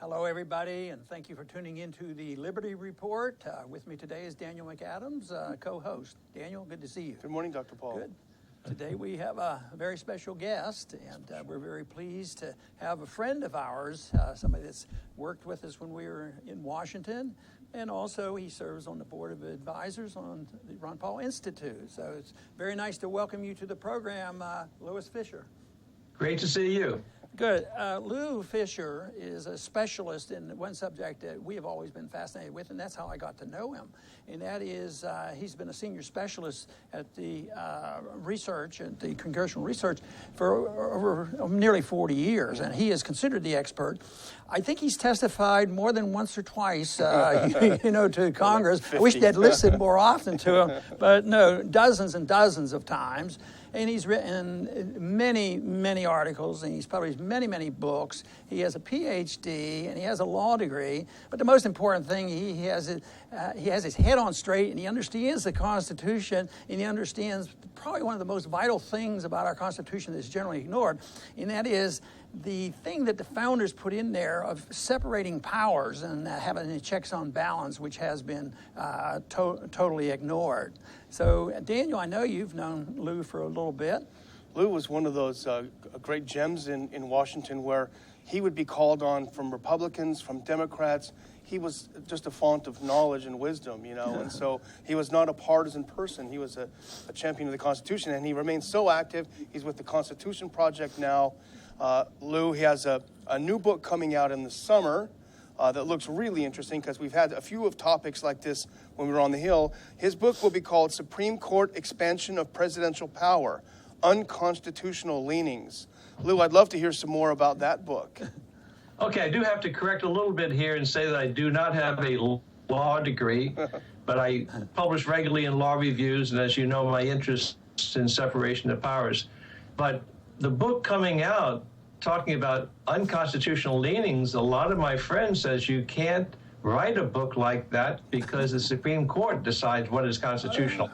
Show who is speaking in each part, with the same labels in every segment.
Speaker 1: Hello, everybody, and thank you for tuning into the Liberty Report. With me today is Daniel McAdams, co-host. Daniel, good to see you.
Speaker 2: Good morning, Dr. Paul.
Speaker 1: Good. Today we have a very special guest, and we're very pleased to have a friend of ours, somebody that's worked with us when we were in Washington, and also he serves on the Board of Advisors on the Ron Paul Institute. So it's very nice to welcome you to the program, Louis Fisher.
Speaker 3: Great to see you.
Speaker 1: Good. Lou Fisher is a specialist in one subject that we have always been fascinated with, and that's how I got to know him. And that is, he's been a senior specialist at the research, at the Congressional research for over nearly 40 years, and he is considered the expert. I think he's testified more than once or twice, to Congress. I wish they'd listened more often to him, but no, dozens and dozens of times. And he's written many, many articles, and he's published many, many books. He has a PhD, and he has a law degree. But the most important thing, he has his head on straight, and he understands the Constitution, and he understands probably one of the most vital things about our Constitution that's generally ignored, and that is the thing that the founders put in there of separating powers and having the checks on balance, which has been totally ignored. So, Daniel, I know you've known Lou for a little bit.
Speaker 2: Lou was one of those great gems in Washington where he would be called on from Republicans, from Democrats. He was just a font of knowledge and wisdom, and so he was not a partisan person. He was a champion of the Constitution, and he remains so active. He's with the Constitution Project now. Lou, he has a new book coming out in the summer that looks really interesting because we've had a few of topics like this when we were on the Hill. His book will be called Supreme Court Expansion of Presidential Power, Unconstitutional Leanings. Lou, I'd love to hear some more about that book.
Speaker 3: Okay, I do have to correct a little bit here and say that I do not have a law degree, but I publish regularly in law reviews, and as you know, my interest in separation of powers. But the book coming out, talking about unconstitutional leanings, a lot of my friends says you can't write a book like that because the Supreme Court decides what is constitutional.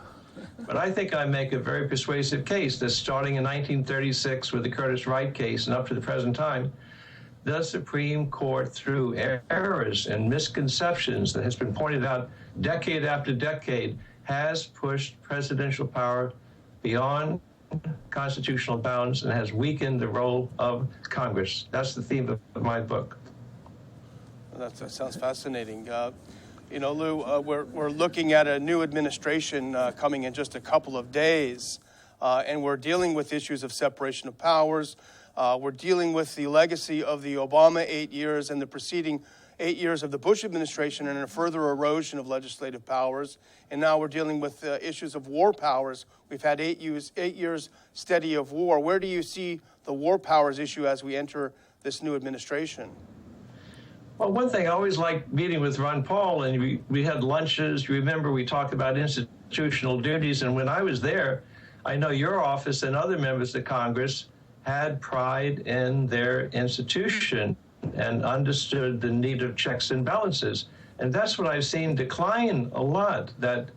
Speaker 3: But I think I make a very persuasive case that starting in 1936 with the Curtis Wright case and up to the present time, the Supreme Court, through errors and misconceptions that has been pointed out decade after decade, has pushed presidential power beyond constitutional bounds and has weakened the role of Congress. That's the theme of my book.
Speaker 2: That sounds fascinating. Lou, we're looking at a new administration coming in just a couple of days, and we're dealing with issues of separation of powers. We're dealing with the legacy of the Obama 8 years and the preceding 8 years of the Bush administration and a further erosion of legislative powers. And now we're dealing with issues of war powers. We've had 8 years steady of war. Where do you see the war powers issue as we enter this new administration?
Speaker 3: Well, one thing, I always liked meeting with Ron Paul, and we had lunches. You remember we talked about institutional duties, and when I was there, I know your office and other members of Congress had pride in their institution and understood the need of checks and balances. And that's what I've seen decline a lot, that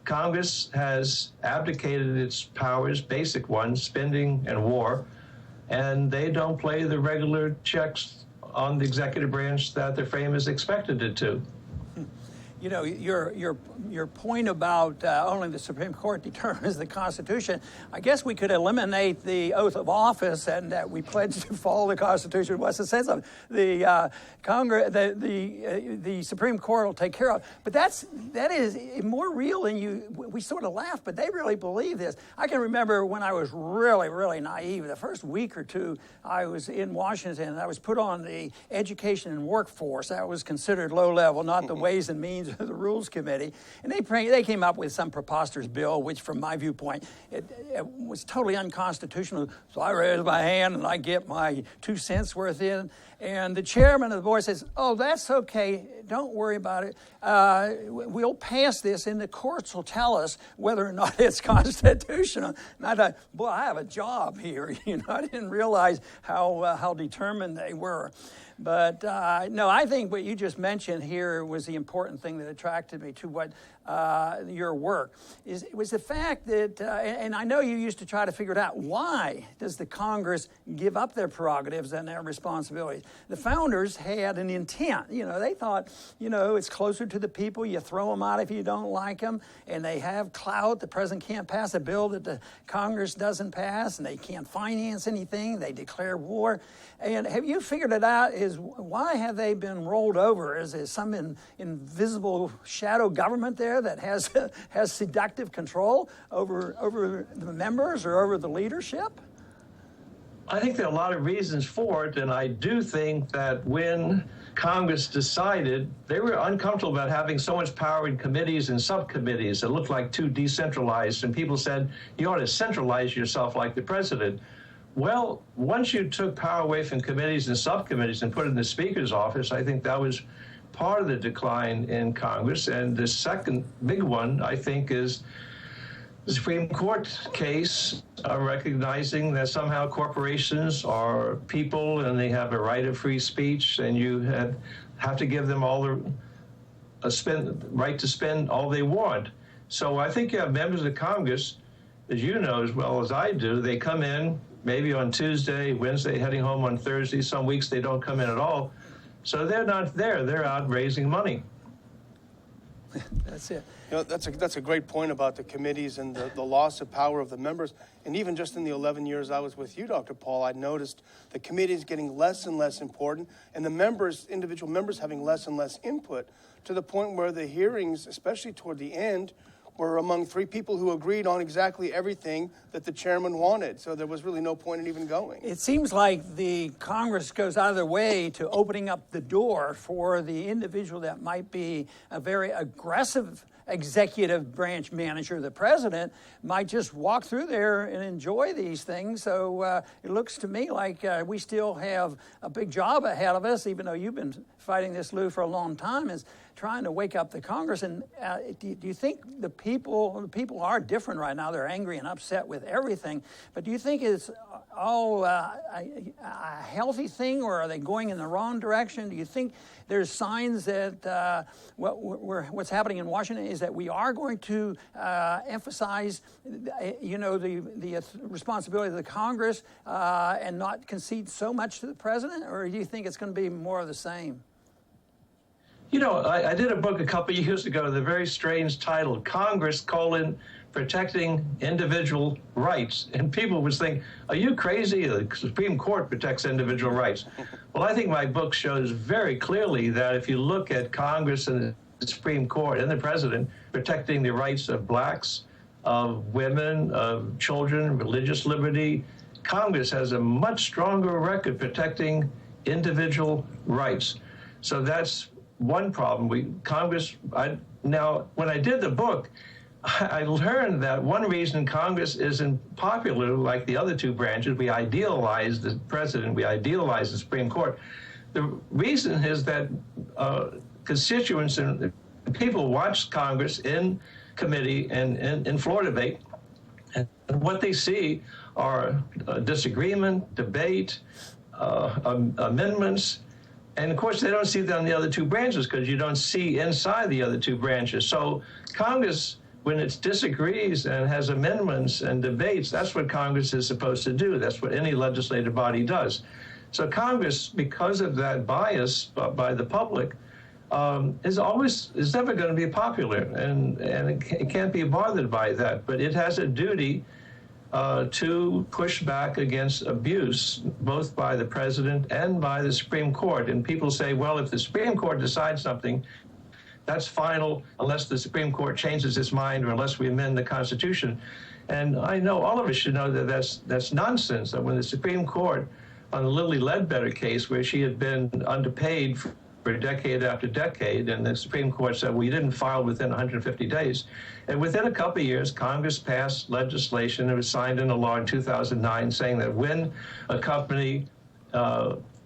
Speaker 3: Congress has abdicated its powers, basic ones, spending and war, and they don't play the regular checks on the executive branch that the frame is expected it to.
Speaker 1: You know, your point about only the Supreme Court determines the Constitution, I guess we could eliminate the oath of office and that we pledge to follow the Constitution. What's the sense of it? The Supreme Court will take care of it. But that is more real than we sort of laugh, but they really believe this. I can remember when I was really, really naive, the first week or two I was in Washington and I was put on the Education and Workforce. That was considered low level, not the Ways and Means of the Rules Committee. And they came up with some preposterous bill, which from my viewpoint, it was totally unconstitutional. So I raised my hand and I get my 2 cents worth in. And the chairman of the board says, "Oh, that's okay. Don't worry about it. We'll pass this and the courts will tell us whether or not it's constitutional." And I thought, boy, I have a job here. I didn't realize how determined they were. But no, I think what you just mentioned here was the important thing that attracted me to what your work was the fact that, and I know you used to try to figure it out, why does the Congress give up their prerogatives and their responsibilities? The founders had an intent. They thought, it's closer to the people. You throw them out if you don't like them, and they have clout. The president can't pass a bill that the Congress doesn't pass, and they can't finance anything. They declare war. And have you figured it out? Why have they been rolled over? Is there some invisible shadow government there that has seductive control over the members or over the leadership?
Speaker 3: I think there are a lot of reasons for it, and I do think that when Congress decided, they were uncomfortable about having so much power in committees and subcommittees. It looked like too decentralized, and people said, you ought to centralize yourself like the president. Well, once you took power away from committees and subcommittees and put it in the Speaker's office, I think that was part of the decline in Congress. And the second big one, I think, is the Supreme Court case recognizing that somehow corporations are people and they have a right of free speech, and you have to give them all the right to spend all they want. So I think you have members of Congress, as you know as well as I do, they come in maybe on Tuesday, Wednesday, heading home on Thursday. Some weeks they don't come in at all. So they're not there. They're out raising money.
Speaker 1: That's it.
Speaker 2: That's a great point about the committees and the loss of power of the members. And even just in the 11 years I was with you, Dr. Paul, I noticed the committees getting less and less important, and the members, individual members, having less and less input, to the point where the hearings, especially toward the end, were among three people who agreed on exactly everything that the chairman wanted. So there was really no point in even going.
Speaker 1: It seems like the Congress goes out of their way to opening up the door for the individual that might be a very aggressive executive branch manager. The president might just walk through there and enjoy these things. So it looks to me like we still have a big job ahead of us, even though you've been fighting this, Lou, for a long time, is trying to wake up the Congress. And do you think the people are different right now? They're angry and upset with everything. But do you think it's all a healthy thing, or are they going in the wrong direction? Do you think there's signs that what's happening in Washington is that we are going to emphasize, the responsibility of the Congress and not concede so much to the president? Or do you think it's going to be more of the same?
Speaker 3: I did a book a couple of years ago, the very strange title, Congress, Protecting Individual Rights. And people would think, are you crazy? The Supreme Court protects individual rights. Well, I think my book shows very clearly that if you look at Congress and the Supreme Court and the president protecting the rights of blacks, of women, of children, religious liberty, Congress has a much stronger record protecting individual rights. So that's one problem. Now, when I did the book, I learned that one reason Congress isn't popular like the other two branches, we idealize the president, we idealize the Supreme Court. The reason is that constituents and people watch Congress in committee and in floor debate, and what they see are disagreement, debate, amendments. And of course, they don't see that on the other two branches because you don't see inside the other two branches. So Congress, when it disagrees and has amendments and debates, that's what Congress is supposed to do. That's what any legislative body does. So Congress, because of that bias by the public, is never going to be popular, and it can't be bothered by that. But it has a duty to push back against abuse, both by the president and by the Supreme Court. And people say, well, if the Supreme Court decides something, that's final unless the Supreme Court changes its mind or unless we amend the Constitution. And I know all of us should know that that's nonsense, that when the Supreme Court, on the Lilly Ledbetter case, where she had been underpaid for decade after decade, and the Supreme Court said, well, you didn't file within 150 days. And within a couple of years, Congress passed legislation. It was signed into law in 2009 saying that when a company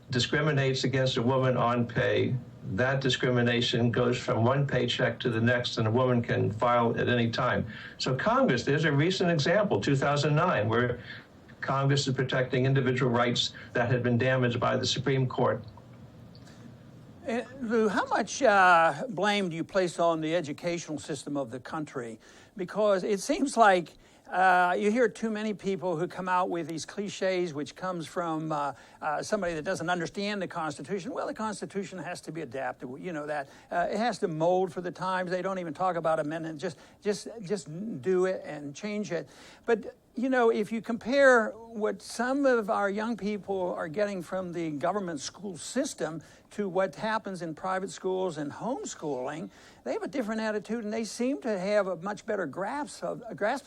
Speaker 3: discriminates against a woman on pay, that discrimination goes from one paycheck to the next, and a woman can file at any time. So Congress, there's a recent example, 2009, where Congress is protecting individual rights that had been damaged by the Supreme Court.
Speaker 1: Lou, how much blame do you place on the educational system of the country? Because it seems like you hear too many people who come out with these cliches, which comes from somebody that doesn't understand the Constitution. Well, the Constitution has to be adaptable. You know that. It has to mold for the times. They don't even talk about amendment. Just do it and change it. But you know, if you compare what some of our young people are getting from the government school system to what happens in private schools and homeschooling, they have a different attitude, and they seem to have a much better grasp of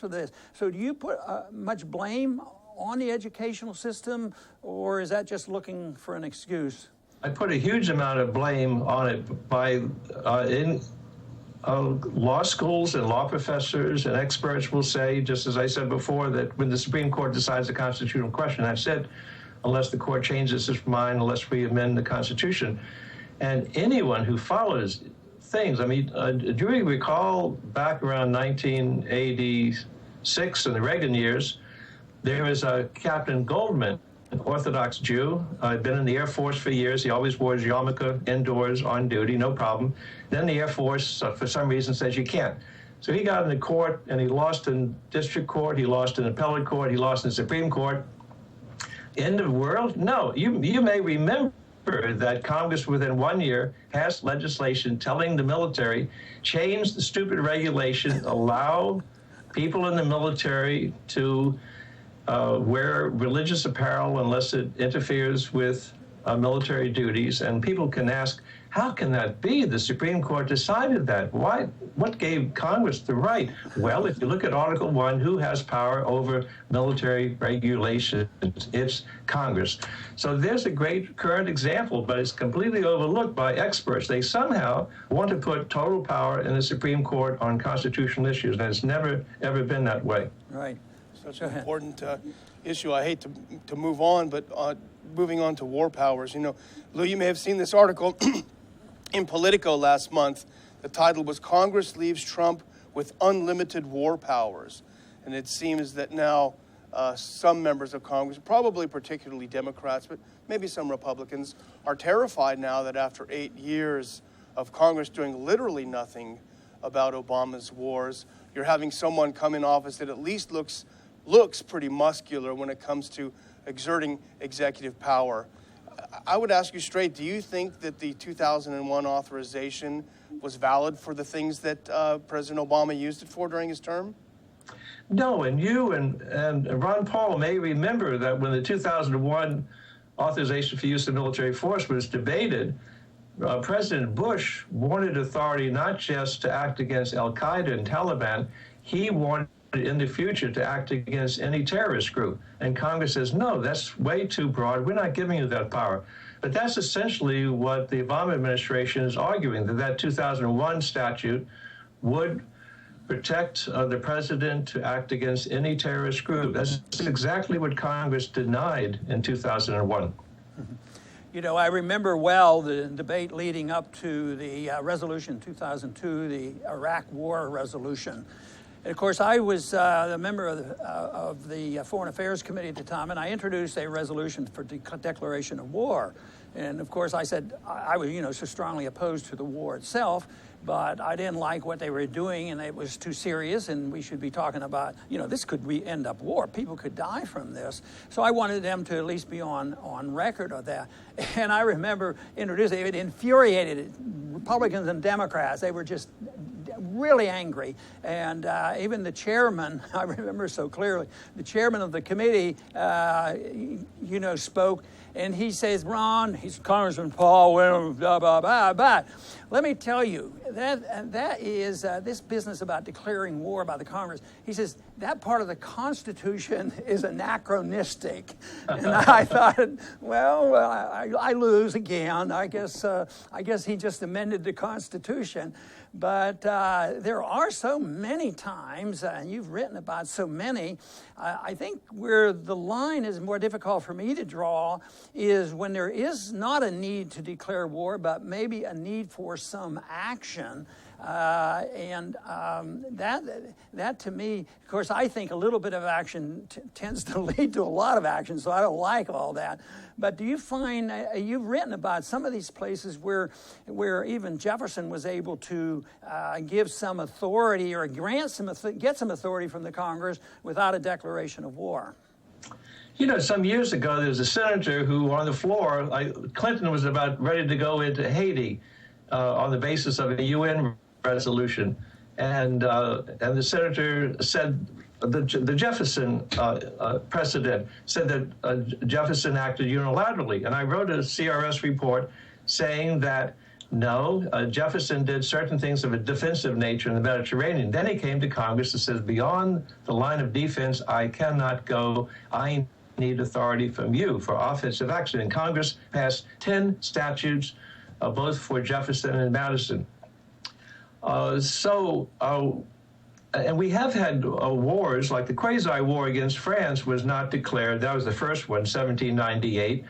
Speaker 1: this. So do you put much blame on the educational system, or is that just looking for an excuse?
Speaker 3: I put a huge amount of blame on it by law schools and law professors and experts will say, just as I said before, that when the Supreme Court decides a constitutional question, I've said, unless the court changes its mind, unless we amend the Constitution. And anyone who follows things, I mean, do you recall back around 1986 in the Reagan years, there was a Captain Goldman, an Orthodox Jew, had been in the Air Force for years. He always wore his yarmulke indoors on duty, no problem. Then the Air Force, for some reason, says you can't. So he got into court, and he lost in district court, he lost in appellate court, he lost in Supreme Court. End of world? No. You may remember that Congress within 1 year passed legislation telling the military, change the stupid regulation, allow people in the military to wear religious apparel unless it interferes with military duties. And people can ask, how can that be? The Supreme Court decided that. Why? What gave Congress the right? Well, if you look at Article 1, who has power over military regulations? It's Congress. So there's a great current example, but it's completely overlooked by experts. They somehow want to put total power in the Supreme Court on constitutional issues, and it's never, ever been that way.
Speaker 1: Right.
Speaker 2: Such an important issue. I hate to move on, but moving on to war powers. You know, Lou, you may have seen this article in Politico last month. The title was "Congress Leaves Trump with Unlimited War Powers." And it seems that now some members of Congress, probably particularly Democrats, but maybe some Republicans, are terrified now that after 8 years of Congress doing literally nothing about Obama's wars, you're having someone come in office that at least looks pretty muscular when it comes to exerting executive power. I would ask you straight, do you think that the 2001 authorization was valid for the things that President Obama used it for during his term?
Speaker 3: No, and you and Ron Paul may remember that when the 2001 authorization for use of military force was debated, President Bush wanted authority not just to act against al-Qaeda and Taliban, he wanted in the future to act against any terrorist group. And Congress says, no, that's way too broad. We're not giving you that power. But that's essentially what the Obama administration is arguing, that 2001 statute would protect the president to act against any terrorist group. That's exactly what Congress denied in 2001.
Speaker 1: You know, I remember well the debate leading up to the resolution in 2002, the Iraq War resolution. And of course, I was a member of the Foreign Affairs Committee at the time, and I introduced a resolution for declaration of war. And of course, I said I was, so strongly opposed to the war itself, but I didn't like what they were doing, and it was too serious, and we should be talking about, this could end up war. People could die from this. So I wanted them to at least be on record of that. And I remember introducing it, infuriated Republicans and Democrats. They were just really angry. And even the chairman, I remember so clearly, the chairman of the committee, spoke, and he says, Ron, he's Congressman Paul, blah, blah, blah, but let me tell you, that is this business about declaring war by the Congress. He says, that part of the Constitution is anachronistic. And I thought, well, I lose again. I guess he just amended the Constitution. But there are so many times, and you've written about so many, I think where the line is more difficult for me to draw is when there is not a need to declare war, but maybe a need for some action. That to me, of course, I think a little bit of action tends to lead to a lot of action, so I don't like all that. But do you find, you've written about some of these places where even Jefferson was able to give some authority or get some authority from the Congress without a declaration of war?
Speaker 3: You know, some years ago, there was a senator who, on the floor, Clinton was about ready to go into Haiti on the basis of a UN resolution, and the senator said the Jefferson precedent said that Jefferson acted unilaterally, and I wrote a CRS report saying that no, Jefferson did certain things of a defensive nature in the Mediterranean. Then he came to Congress and says, beyond the line of defense, I cannot go. I need authority from you for offensive action. And Congress passed 10 statutes, both for Jefferson and Madison. And we have had wars, like the quasi-war against France was not declared. That was the first one, 1798.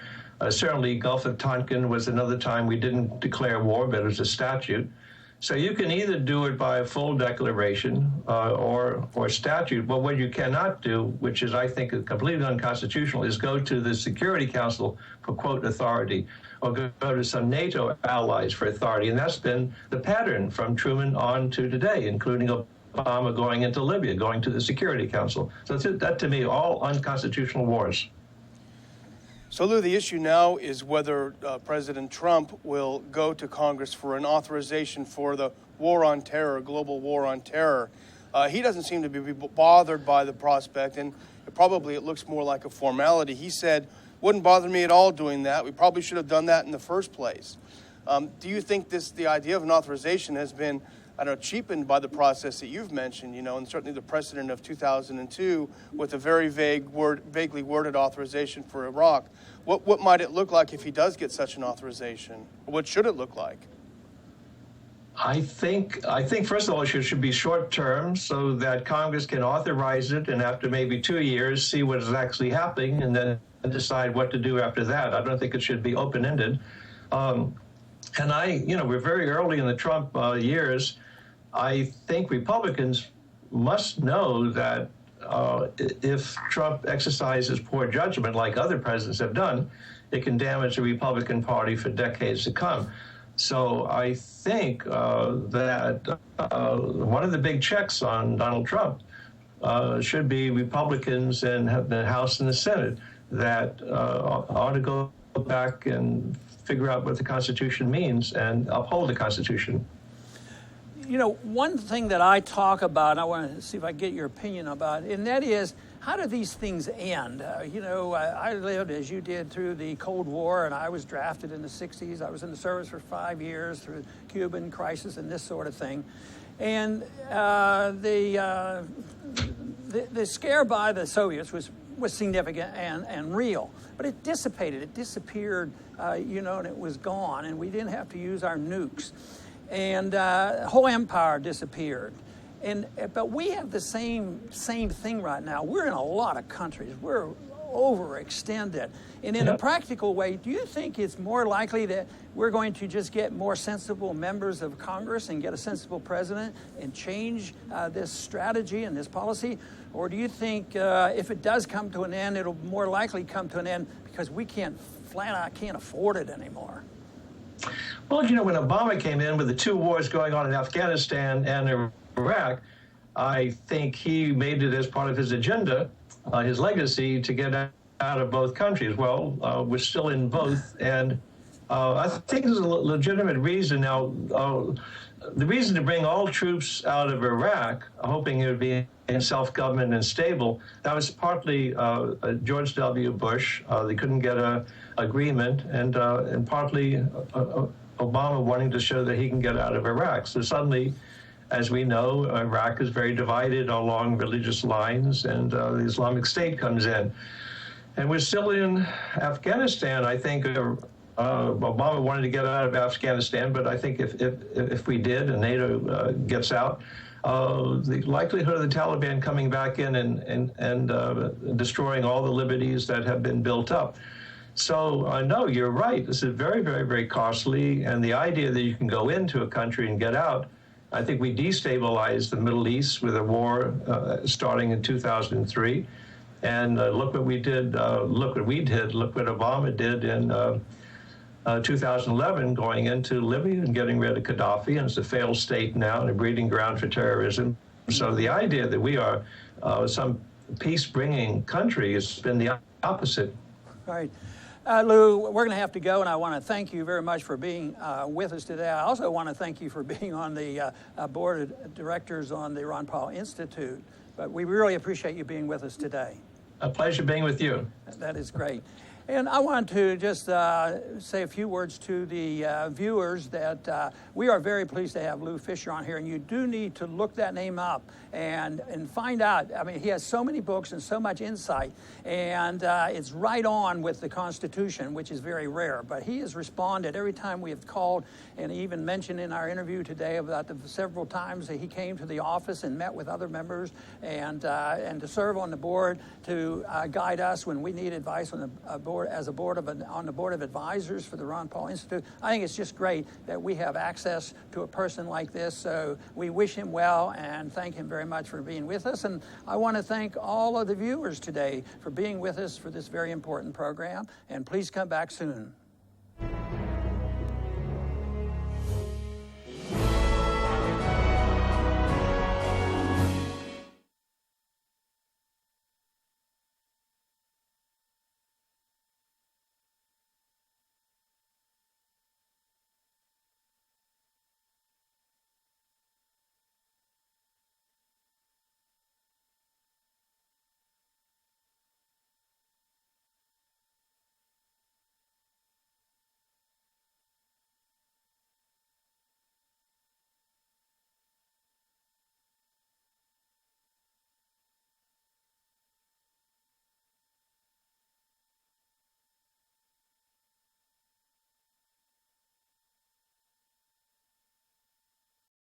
Speaker 3: Certainly, Gulf of Tonkin was another time we didn't declare war, but it was a statute. So you can either do it by a full declaration or statute. But what you cannot do, which is, I think, completely unconstitutional, is go to the Security Council for, quote, authority, or go to some NATO allies for authority. And that's been the pattern from Truman on to today, including Obama going into Libya, going to the Security Council. So that, to me, all unconstitutional wars.
Speaker 2: So, Lou, the issue now is whether President Trump will go to Congress for an authorization for the war on terror, global war on terror. He doesn't seem to be bothered by the prospect, and it looks more like a formality. He said, wouldn't bother me at all doing that. We probably should have done that in the first place. Do you think the idea of an authorization has been, cheapened by the process that you've mentioned, and certainly the precedent of 2002 with a very vaguely worded authorization for Iraq? What might it look like if he does get such an authorization? What should it look like?
Speaker 3: I think first of all, it should be short term so that Congress can authorize it, and after maybe 2 years, see what is actually happening, and then decide what to do after that. I don't think it should be open-ended. And we're very early in the Trump years. I think Republicans must know that if Trump exercises poor judgment, like other presidents have done, it can damage the Republican Party for decades to come. So I think that one of the big checks on Donald Trump should be Republicans in the House and the Senate that ought to go back and figure out what the Constitution means and uphold the Constitution.
Speaker 1: One thing that I talk about, I want to see if I get your opinion about, and that is, how do these things end? I lived, as you did, through the Cold War, and I was drafted in the 60s. I was in the service for 5 years through the Cuban crisis and this sort of thing. And the scare by the Soviets was significant and real. But it dissipated. It disappeared, and it was gone, and we didn't have to use our nukes. And the whole empire disappeared. But we have the same thing right now. We're in a lot of countries. We're overextended. And in a practical way, do you think it's more likely that we're going to just get more sensible members of Congress and get a sensible president and change this strategy and this policy? Or do you think if it does come to an end, it'll more likely come to an end because we flat out can't afford it anymore?
Speaker 3: Well, when Obama came in with the 2 wars going on in Afghanistan and Iraq, I think he made it as part of his agenda, his legacy, to get out of both countries. Well, we're still in both, and I think there's a legitimate reason now. The reason to bring all troops out of Iraq, hoping it would be in self-government and stable, that was partly George W. Bush. They couldn't get an agreement, and partly Obama wanting to show that he can get out of Iraq. So suddenly, as we know, Iraq is very divided along religious lines, and the Islamic State comes in. And we're still in Afghanistan. I think Obama wanted to get out of Afghanistan, but I think if we did and NATO gets out, the likelihood of the Taliban coming back in and destroying all the liberties that have been built up. So, no, you're right. This is very, very, very costly. And the idea that you can go into a country and get out I think we destabilized the Middle East with a war starting in 2003. And look what we did, look what Obama did in 2011, going into Libya and getting rid of Gaddafi, and it's a failed state now and a breeding ground for terrorism. So the idea that we are some peace-bringing country has been the opposite.
Speaker 1: All right. Lou, we're going to have to go, and I want to thank you very much for being with us today. I also want to thank you for being on the board of directors on the Ron Paul Institute. But we really appreciate you being with us today.
Speaker 3: A pleasure being with you.
Speaker 1: That is great. And I want to just say a few words to the viewers that we are very pleased to have Lou Fisher on here, and you do need to look that name up and find out. I mean, he has so many books and so much insight, and it's right on with the Constitution, which is very rare. But he has responded every time we have called, and even mentioned in our interview today about the several times that he came to the office and met with other members and to serve on the board to guide us when we need advice on the board. On the board of advisors for the Ron Paul Institute. I think it's just great that we have access to a person like this. So we wish him well and thank him very much for being with us. And I want to thank all of the viewers today for being with us for this very important program. And please come back soon.